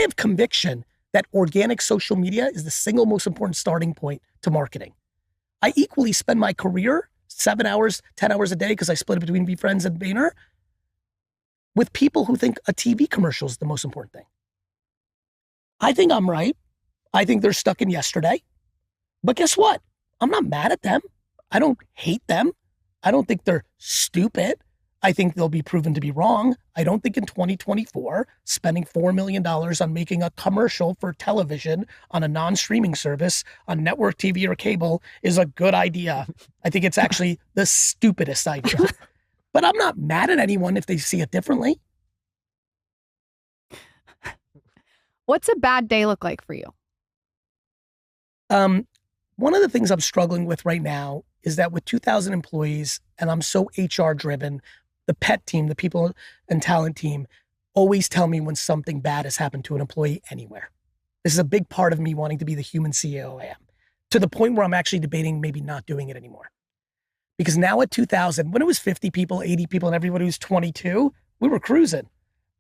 have conviction that organic social media is the single most important starting point to marketing. I equally spend my career 7 hours, 10 hours a day, because I split it between VFriends and Vayner, with people who think a TV commercial is the most important thing. I think I'm right. I think they're stuck in yesterday. But guess what? I'm not mad at them. I don't hate them. I don't think they're stupid. I think they'll be proven to be wrong. I don't think in 2024, spending $4 million on making a commercial for television on a non-streaming service on network TV or cable is a good idea. I think it's actually the stupidest idea. But I'm not mad at anyone if they see it differently. What's a bad day look like for you? One of the things I'm struggling with right now is that with 2,000 employees, and I'm so HR driven, the pet team, the people and talent team, always tell me when something bad has happened to an employee anywhere. This is a big part of me wanting to be the human CEO I am, to the point where I'm actually debating maybe not doing it anymore. Because now at 2,000, when it was 50 people, 80 people, and everybody was 22, we were cruising.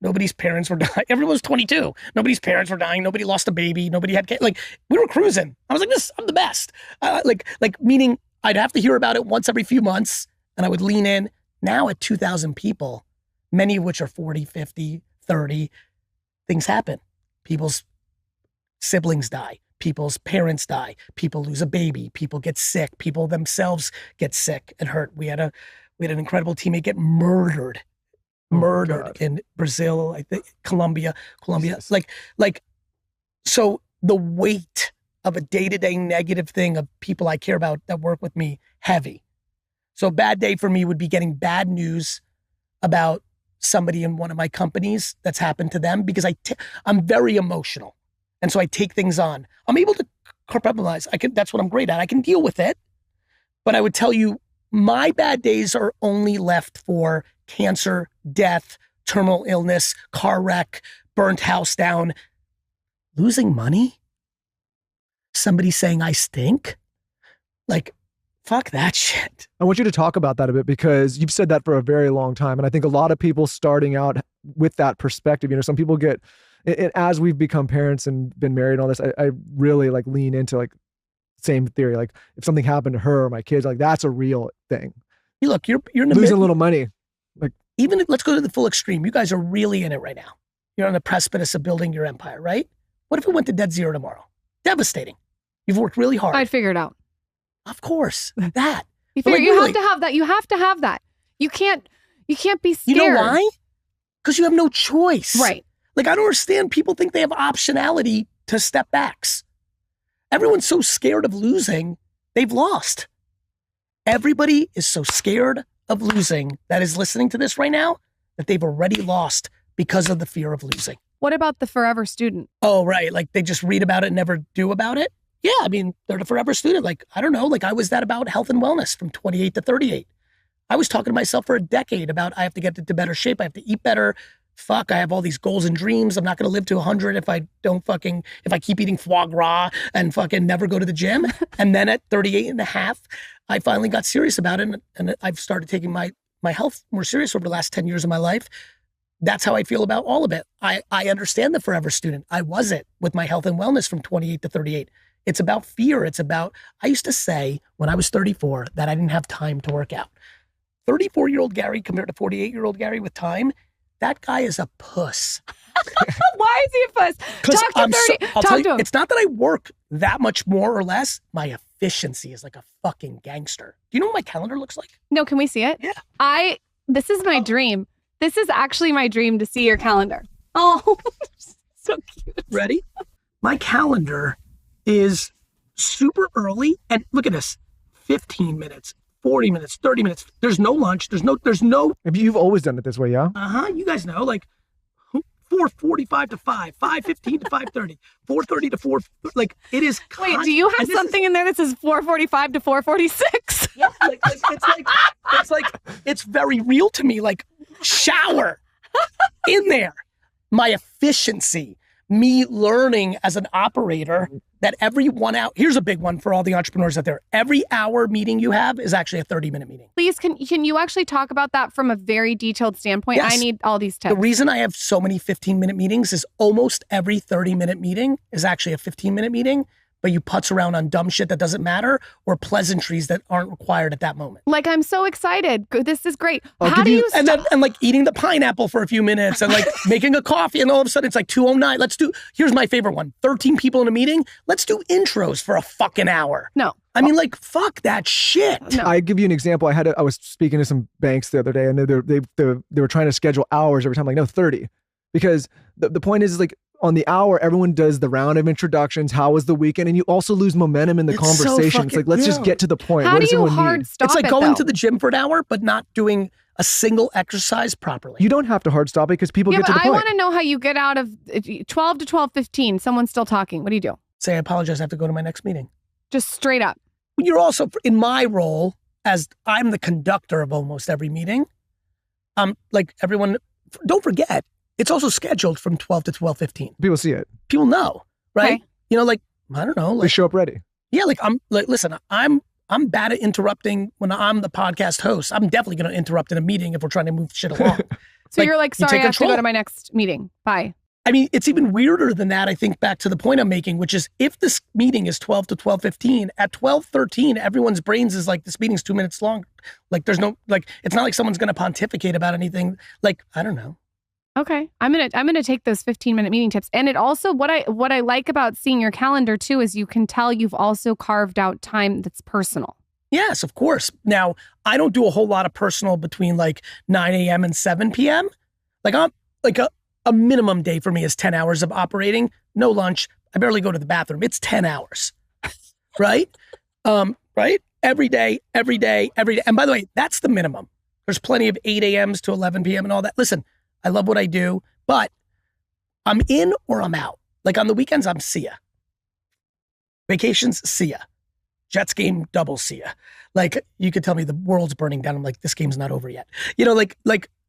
Nobody's parents were dying. Everyone was 22. Nobody's parents were dying. Nobody lost a baby. Nobody had kids. Like, we were cruising. I was like, I'm the best. Meaning I'd have to hear about it once every few months, and I would lean in. Now at 2,000 people, many of which are 40, 50, 30, things happen. People's siblings die. People's parents die. People lose a baby. People get sick. People themselves get sick and hurt. We had an incredible teammate get murdered in Brazil, I think, Colombia. Jesus. So the weight of a day-to-day negative thing of people I care about that work with me, heavy. So a bad day for me would be getting bad news about somebody in one of my companies that's happened to them, because I'm very emotional. And so I take things on. I'm able to compartmentalize. That's what I'm great at. I can deal with it. But I would tell you, my bad days are only left for cancer, death, terminal illness, car wreck, burnt house down, losing money, somebody saying I stink. Like, fuck that shit. I want you to talk about that a bit, because you've said that for a very long time. And I think a lot of people starting out with that perspective, some people get, as we've become parents and been married and all this, I really lean into same theory. Like, if something happened to her or my kids, that's a real thing. Hey, look, you're in the losing a little money. Let's go to the full extreme. You guys are really in it right now. You're on the precipice of building your empire, right? What if it went to dead zero tomorrow? Devastating. You've worked really hard. I'd figure it out. Of course, that. You have to have that. You have to have that. You can't be scared. You know why? Because you have no choice. Right. I don't understand. People think they have optionality to step backs. Everyone's so scared of losing, they've lost. Everybody is so scared of losing that is listening to this right now that they've already lost because of the fear of losing. What about the forever student? Oh, right. They just read about it and never do about it. Yeah, I mean, they're the forever student. I don't know. I was that about health and wellness from 28 to 38. I was talking to myself for a decade about I have to get into better shape. I have to eat better. Fuck, I have all these goals and dreams. I'm not going to live to 100 if I keep eating foie gras and fucking never go to the gym. And then at 38 and a half, I finally got serious about it. And I've started taking my health more serious over the last 10 years of my life. That's how I feel about all of it. I understand the forever student. I was it with my health and wellness from 28 to 38. It's about fear. I used to say when I was 34 that I didn't have time to work out. 34-year-old Gary compared to 48-year-old Gary with time, that guy is a puss. Why is he a puss? Talk to him. It's not that I work that much more or less. My efficiency is like a fucking gangster. Do you know what my calendar looks like? No, can we see it? Yeah. This is my dream. This is actually my dream, to see your calendar. Oh, so cute. Ready? My calendar is super early. And look at this, 15 minutes, 40 minutes, 30 minutes. There's no lunch. There's no. You've always done it this way, yeah? You guys know, 4:45 to 5, 5:15 to 5:30, 4:30 to 4. It is. Wait, do you have something in there that says 4:45 to 4:46? Yeah, it's very real to me. Shower in there. My efficiency, me learning as an operator that every 1 hour, here's a big one for all the entrepreneurs out there. Every hour meeting you have is actually a 30-minute meeting. Please, can you actually talk about that from a very detailed standpoint? Yes. I need all these tips. The reason I have so many 15-minute meetings is almost every 30-minute meeting is actually a 15-minute meeting, but you putz around on dumb shit that doesn't matter or pleasantries that aren't required at that moment. Like, I'm so excited. This is great. I'll How give do you- you And like eating the pineapple for a few minutes and like making a coffee, and all of a sudden it's like 2:09. Here's my favorite one. 13 people in a meeting. Let's do intros for a fucking hour. No. I mean, like, fuck that shit. No. I give you an example. I was speaking to some banks the other day, and they were trying to schedule hours every time. Like, no, 30, because the point is like on the hour, everyone does the round of introductions. How was the weekend? And you also lose momentum in the It's so conversation. It's like, let's just get to the point. How What do does you everyone hard need? stop It's like it, going though? to the gym for an hour, but not doing a single exercise properly. You don't have to hard stop it because people Yeah, get to but the I point. want to know how you get out of 12 to 12:15. Someone's still talking. What do you do? Say, I apologize. I have to go to my next meeting. Just straight up. You're also, in my role, as I'm the conductor of almost every meeting, like everyone, don't forget, it's also scheduled from 12 to 12:15. People see it. People know, right? Okay. You know, like, I don't know. They Like, show up ready. yeah, like listen, I'm bad at interrupting when I'm the podcast host. I'm definitely going to interrupt in a meeting if we're trying to move shit along. So Like, you're like, you sorry, take I have to go control. to my next meeting. Bye. I mean, it's even weirder than that, I think, back to the point I'm making, which is if this meeting is 12 to 12:15, at 12:13, everyone's brains is like, this meeting's 2 minutes long. Like, there's no, like, it's not like someone's going to pontificate about anything. Like, I don't know. Okay. I'm gonna take those 15-minute meeting tips. And it also, what I like about seeing your calendar too is you can tell you've also carved out time that's personal. Yes, of course. Now, I don't do a whole lot of personal between like 9 a.m. and 7 p.m. Like, I'm like a minimum day for me is 10 hours of operating, no lunch. I barely go to the bathroom. It's 10 hours, right? Right? Every day. And by the way, that's the minimum. There's plenty of 8 a.m.s to 11 p.m. and all that. Listen, I love what I do, but I'm in or I'm out. Like on the weekends, I'm see ya. Vacations, see ya. Jets game, double see ya. Like, you could tell me the world's burning down. I'm like, this game's not over yet. You know, like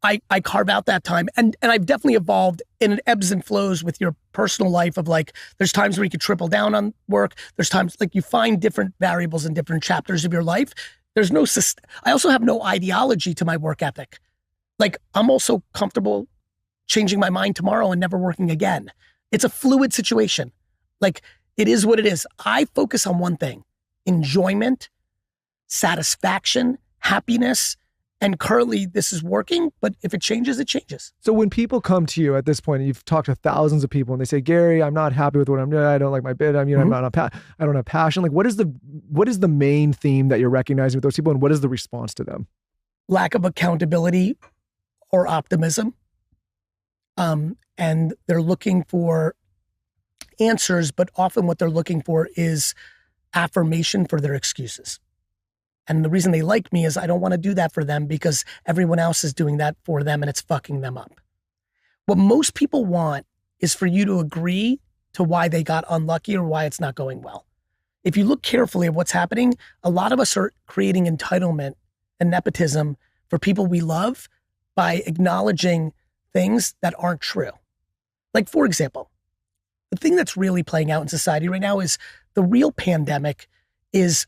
I carve out that time. And I've definitely evolved in an ebbs and flows with your personal life of like, there's times where you could triple down on work. There's times like you find different variables in different chapters of your life. There's no, I also have no ideology to my work ethic. Like, I'm also comfortable changing my mind tomorrow and never working again. It's a fluid situation. Like, it is what it is. I focus on one thing: enjoyment, satisfaction, happiness. And currently this is working, but if it changes, it changes. So when people come to you at this point, and you've talked to thousands of people, and they say, "Gary, I'm not happy with what I'm doing. I don't like my bid. I don't have passion." Like, what is the main theme that you're recognizing with those people, and what is the response to them? Lack of accountability or optimism. And they're looking for answers, but often what they're looking for is affirmation for their excuses. And the reason they like me is I don't want to do that for them because everyone else is doing that for them and it's fucking them up. What most people want is for you to agree to why they got unlucky or why it's not going well. If you look carefully at what's happening, a lot of us are creating entitlement and nepotism for people we love by acknowledging things that aren't true. Like, for example, the thing that's really playing out in society right now is the real pandemic is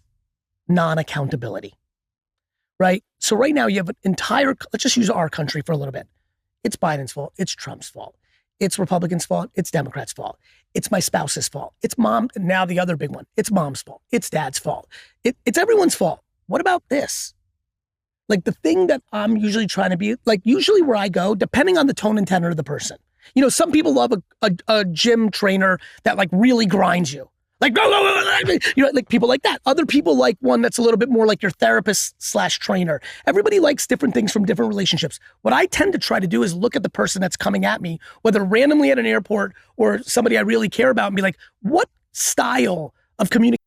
non-accountability, right? So right now you have an entire, let's just use our country for a little bit. It's Biden's fault. It's Trump's fault. It's Republicans' fault. It's Democrats' fault. It's my spouse's fault. It's mom. Now the other big one. It's mom's fault. It's dad's fault. It's everyone's fault. What about this? Like, the thing that I'm usually trying to be, like, usually where I go, depending on the tone and tenor of the person. You know, some people love a gym trainer that like really grinds you. Like, go, you know, like people like that. Other people like one that's a little bit more like your therapist/trainer. Everybody likes different things from different relationships. What I tend to try to do is look at the person that's coming at me, whether randomly at an airport or somebody I really care about, and be like, what style of communication